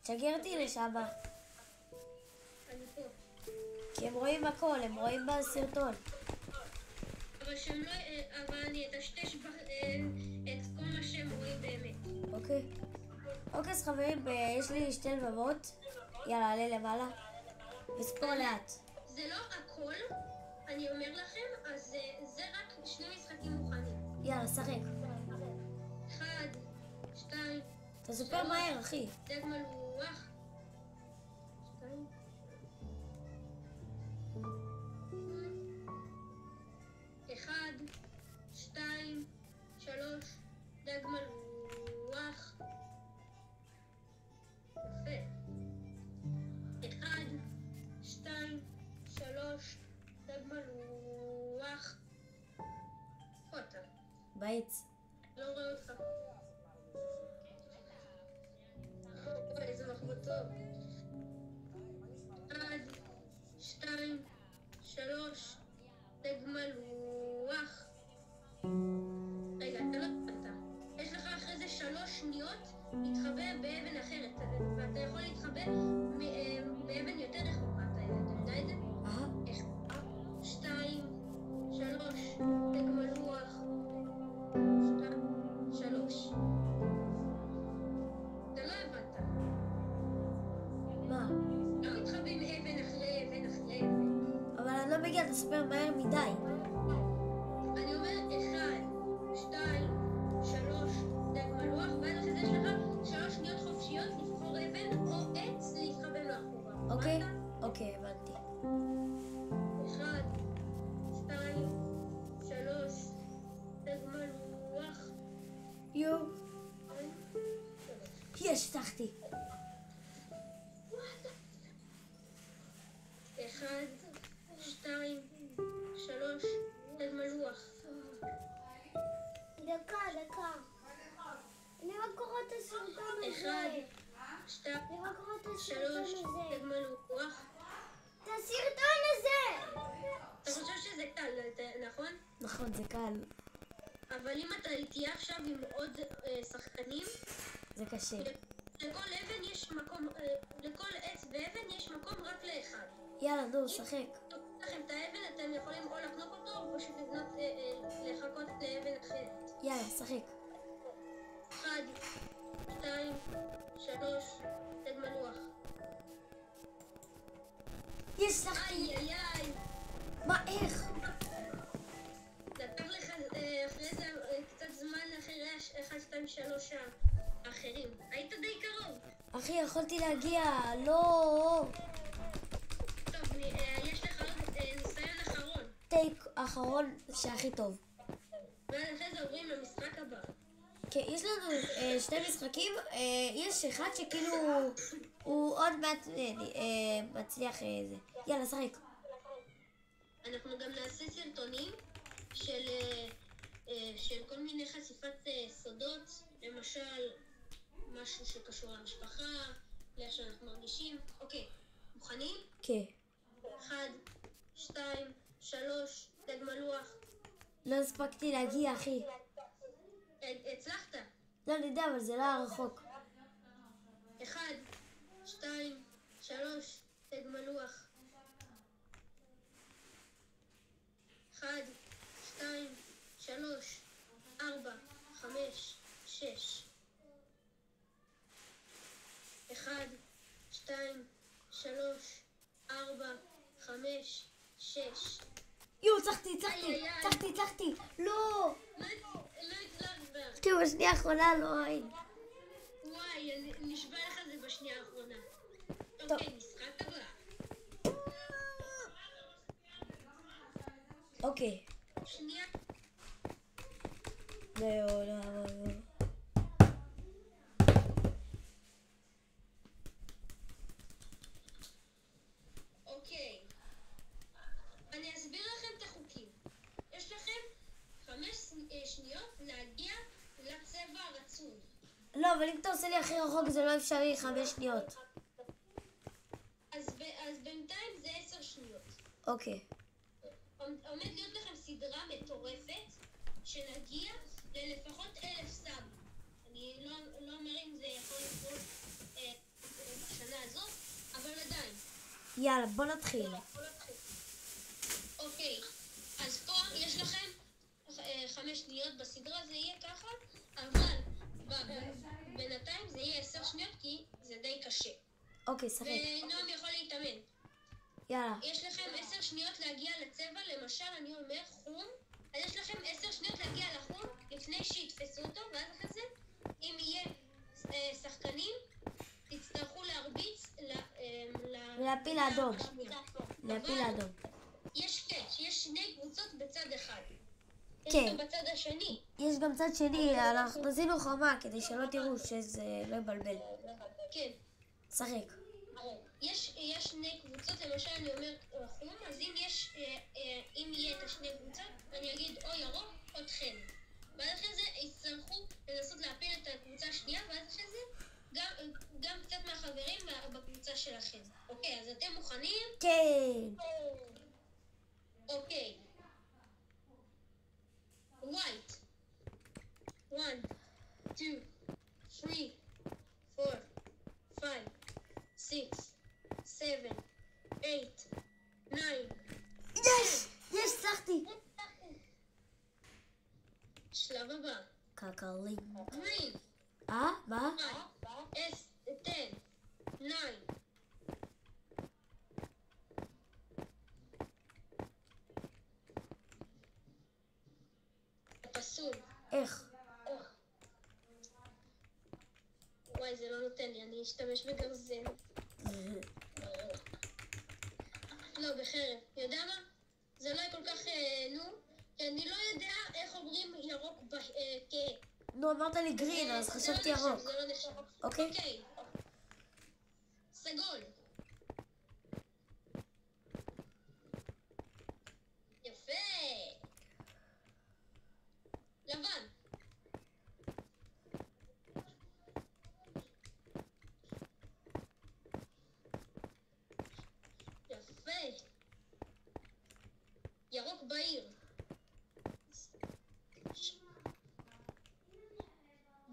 תשגר אותי לשם. אני פה. כי הם רואים הכל, הם רואים בסרטון. אבל אני אטשטש את כל מה שהם רואים באמת. אוקיי. אוקיי, אז חברים, יש לי 2 לבבות. יאללה, עלה למעלה. וספור לאט. זה לא הכל, אני אומר לכם, אז זה רק 2 משחקים מוכנים. יאללה, שחק. 1, 2, תספר מהר, אחי. דג מלוח. 2. 1, 2, 3, דג מלוח. יפה. 1, 2, 3, דג מלוח. איפה אתה? בעץ. לא רואה אותך. אוי, איזה מחבוא טוב. 1, 2, 3, דג מלוח. רגע, אתה לא הבנת. יש לך אחרי זה 3 שניות להתחבא באבן אחרת, ואתה יכול להתחבא באבן יותר רחוקה, אתה יודע את זה? 2, 3, דג מלוח. 2, 3. אתה לא הבנת. מה? לא מתחבאים אבן אחרי אבן אחרי אבן. אבל אני לא מגיע, תספר מהר מדי. אני אומר 1, 2, 3, דג מלוח, ואז אחרי זה יש לך 3 שניות חופשיות לבחור אבן או עץ להתחבא מאחורה. אוקיי? הבנת? אוקיי, הבנתי. 1, 2, 3, דג מלוח. יו. יש, הצלחתי. 1, 2, 3, דג מלוח. דקה. אני רק קורא את הסרטון הזה. 1, 2, אני רק קורא את הסרטון 3, הזה. דג מלוח. את הסרטון הזה! אתה חושב שזה קל, נכון? נכון, זה קל. אבל אם אתה תהיה עכשיו עם עוד שחקנים, זה קשה. לכל אבן יש מקום, לכל עץ ואבן יש מקום רק לאחד. יאללה, נו, שחק. אם לכם את האבן, אתם יכולים או לחנוק אותו או פשוט לחכות לאבן אחרת. יאללה, שחק. 1, 2, 3, דג מלוח. יש, הצלחתי. איי. מה, איך? לקח לך אחרי זה קצת זמן אחרי 1, 2, 3 האחרים. היית די קרוב. אחי, יכולתי להגיע. לא. טוב, יש לך עוד ניסיון אחרון. טייק אחרון שהכי טוב. ואז אחרי זה עוברים למשחק הבא. כן, יש לנו 2 משחקים. יש אחד שכאילו הוא עוד מעט מצליח זה. יאללה, שחק. אנחנו גם נעשה סרטונים של כל מיני חשיפת סודות, למשל משהו שקשור למשפחה, לאיך שאנחנו מרגישים. אוקיי, מוכנים? כן. 1, 2, 3, דג מלוח. לא הספקתי להגיע, אחי. הצלחת. לא, אני יודע, אבל זה לא היה רחוק. 1, 2, 3, דג מלוח. 1, 2, 3, 4, 5, 6. 1, 2, 3, 4, 5, 6. יו, הצלחתי. לא. לא הצלחת. כאילו, בשנייה האחרונה לא אין. וואי, נשבע לך זה בשנייה האחרונה. טוב. אוקיי, משחק הבא. אוקיי. שנייה. אוקיי. אני אסביר לכם את החוקים. יש לכם 5 שניות להגיע לצבע הרצוי. לא, אבל אם אתה עושה לי הכי רחוק זה לא אפשרי, 5 שניות. אז בינתיים זה 10 שניות. אוקיי. עומד להיות לכם סדרה מטורפת שנגיע ללפחות 1000 סאב. אני לא אומר אם זה יכול לקרות בעונה הזאת, אבל עדיין. יאללה, בוא נתחיל. אוקיי, אז פה יש לכם 5 שניות בסדרה, זה יהיה ככה, אבל בינתיים זה יהיה 10 שניות כי זה די קשה. אוקיי, שחק. ונועם יכול להתאמן. יאללה. יש לכם 10 שניות להגיע לצבע, למשל אני אומר חום, אז יש לכם 10 שניות להגיע לחום לפני שיתפסו אותו, ואז אחרי זה, אם יהיה שחקנים, תצטרכו להרביץ להפיל האדום. להפיל האדום. יש קאץ', יש 2 קבוצות בצד אחד. יש כן. גם בצד השני. יש גם צד שני, אנחנו עשינו חומה כדי שלא תראו שזה לא יבלבל. כן. שחק. יש 2 קבוצות, למשל אני אומר חום, אז אם יהיה את ה2 קבוצות, אני אגיד או ירוק או תכן. ואז אחרי זה יצטרכו לנסות להפיל את הקבוצה השנייה, ואז אחרי זה גם קצת מהחברים בקבוצה שלכם. אוקיי, אז אתם מוכנים? כן. אוקיי. White. 1, 2, 3, 4, 5, 6, 7, 8, 9. יש! יש, הצלחתי! שלב הבא. קקלי. Green. מה? 10, 9. פסול. איך? וואי, זה לא נותן לי, אני אשתמש בגרזן. לא, בחרב. יודע מה? זה לא יהיה כל כך, כי אני לא יודע איך אומרים ירוק נו, אמרת לי גרין, אז חשבתי ירוק. זה לא נחשב. אוקיי? אוקיי. סגול. יפה. לבן. יפה. ירוק בהיר.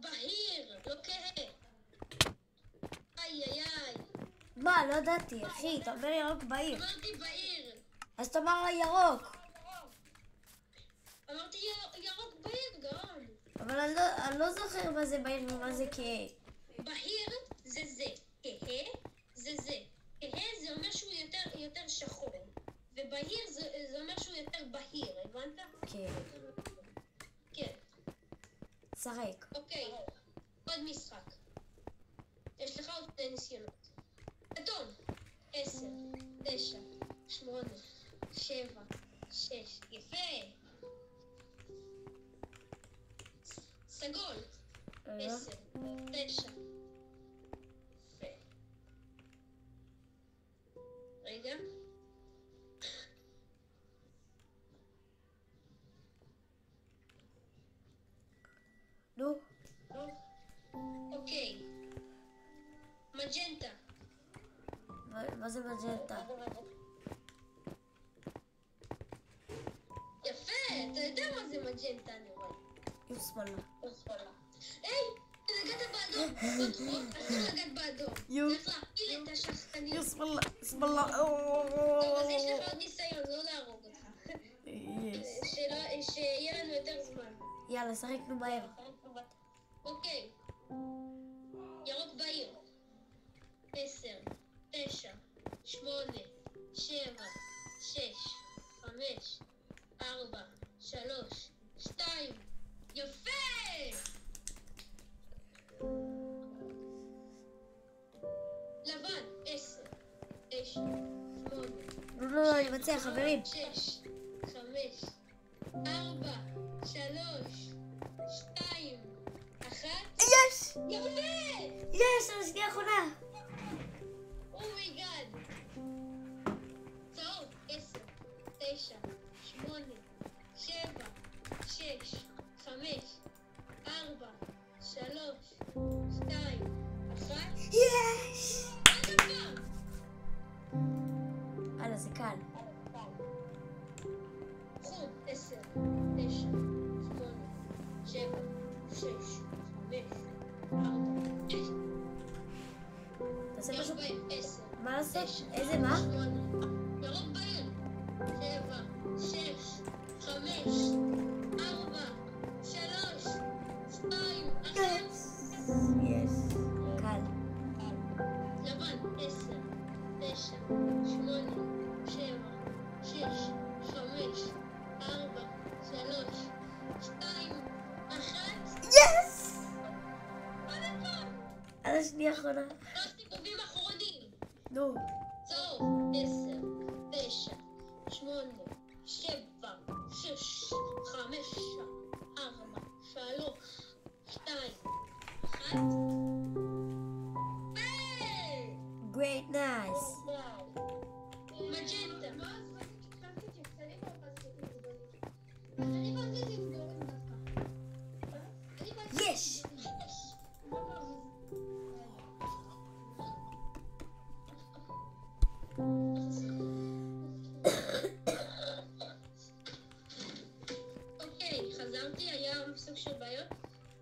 בהיר, לא כהה. איי איי איי. מה? לא ידעתי, אחי, אתה אומר ירוק בהיר. אמרתי בהיר. אז תאמר לה ירוק. אמרתי ירוק בהיר גם. אבל אני לא זוכר מה זה בהיר ומה זה כהה. בהיר זה זה. כהה זה זה. כהה זה אומר שהוא יותר שחור. ובהיר זה אומר שהוא יותר בהיר, הבנת? כן. כן. שחק. אוקיי, עוד משחק. יש לך עוד 2 ניסיונות. אדום. 10, 9, 8, 7, 6. יפה. סגול. 10, 9. יפה. רגע. נו. אוקיי. מג'נטה. מה זה מג'נטה? יפה, אתה יודע מה זה מג'נטה, אני רואה. יו שמאלה. היי, נגעת באדום. עוד חוק, אסור לגעת באדום. צריך להפיל את השחקנים. יו שמאלה. שמאלה. טוב, אז יש לך עוד ניסיון, לא להרוג אותך. שיהיה לנו יותר זמן. יאללה, שחקנו מהר. אוקיי. ירוק בהיר. 10, 9, 8, 7, 6, 5, 4, 3, 2. יפה! לבן. 10, 9, 8. לא, אני מציע, חברים. 6, 5, 4, 3, 2, 1. יש! יפה! יש! על השנייה האחרונה. אומייגאד. צהוב. 10, 9, 8, 7, 6, 5, 4, 3, 2, 1. יש! עוד פעם. הלאה, זה קל. חום. 10, 9, 8, 7, 6, 5, 4, 6. תעשה ירוק משהו. בעיר, 10, מה לעשות? 9, איזה מה? 8, ירוק בעיר, 7, 6, 5, 4, 3, 2, 1, יש. קל. לבן, 10, 9, 8, 7, 6, 5, 4, 3, 2, 1, יס! עוד פעם, על השנייה האחרונה. 3 סיבובים אחרונים. נו. צהוב, 10, 9, 8, 7, 6, 5, 4, 3, 2, 1. Great, nice. מג'נטה. יש! אוקיי, חזרתי, היה סוג של בעיות.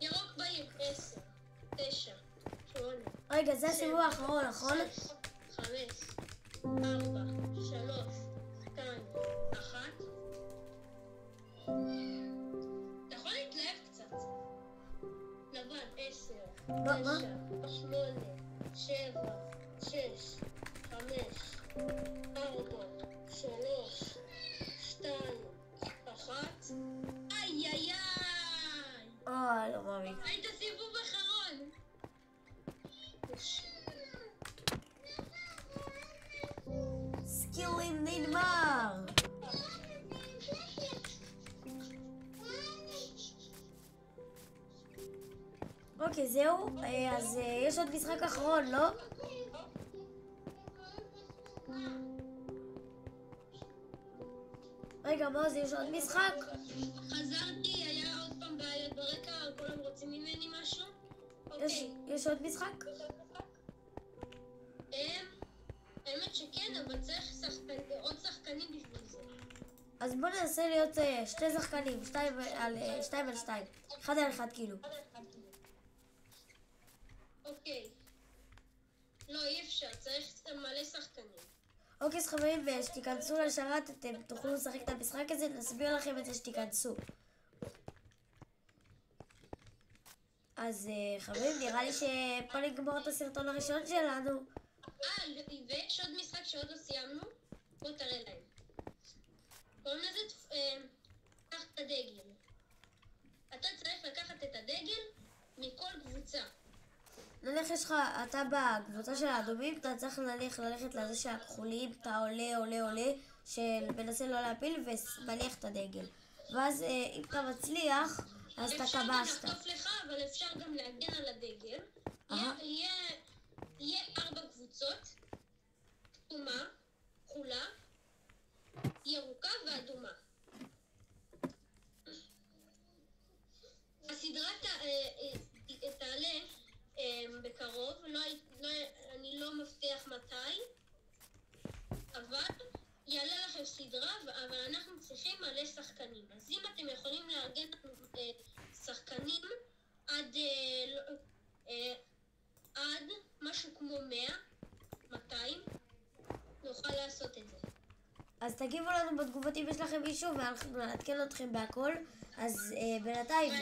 ירוק בעיר, 10, 9, 8, רגע, זה הסיבוב האחרון, נכון? 6, 5, 4, 3, 2, 1. אתה יכול להתלהב קצת. לבן, 10, מה? 9, 8, 7, 6, 5, 4, 3, 2, 1. איי איי איי! לא מאמין. היית סיבוב אחרון! סקילים נגמר! אוקיי, זהו. אז יש עוד משחק אחרון, לא? רגע, מעוז, יש עוד משחק? חזרתי, היה עוד פעם בעיות ברקע, כולם רוצים ממני משהו? אוקיי. יש עוד משחק? האמת שכן, אבל צריך עוד שחקנים בשביל זה. אז בוא ננסה להיות שתי שחקנים, 2 על 2, 1 על 1 כאילו. אוקיי. לא, אי אפשר, צריך מלא שחקנים. אוקיי, אז חברים, שתיכנסו לשרת, אתם תוכלו לשחק את המשחק הזה, נסביר לכם את זה שתיכנסו. אז חברים, נראה לי שפה נגמור את הסרטון הראשון שלנו. ויש עוד משחק שעוד לא סיימנו, בוא תראה להם. קוראים לזה, קח את הדגל. אתה צריך לקחת את הדגל מכל קבוצה. נניח יש לך, אתה בקבוצה של האדומים, אתה צריך ללכת לזה של הכחולים, אתה עולה, שמנסה לא להפיל ומניח את הדגל. ואז אם אתה מצליח, אז אתה אפשר גם כבשת. לחטוף לך, אבל אפשר גם להגן על הדגל. יהיה 4 קבוצות, כתומה, כחולה, ירוקה ואדומה. הסדרה תעלה בקרוב, אני לא מבטיח מתי, אבל יעלה לכם סדרה, אבל אנחנו צריכים מלא שחקנים. אז אם אתם יכולים לארגן שחקנים עד משהו כמו 100, 200, נוכל לעשות את זה. אז תגיבו לנו בתגובות אם יש לכם מישהו, ואנחנו נעדכן אתכם בהכל. אז בינתיים,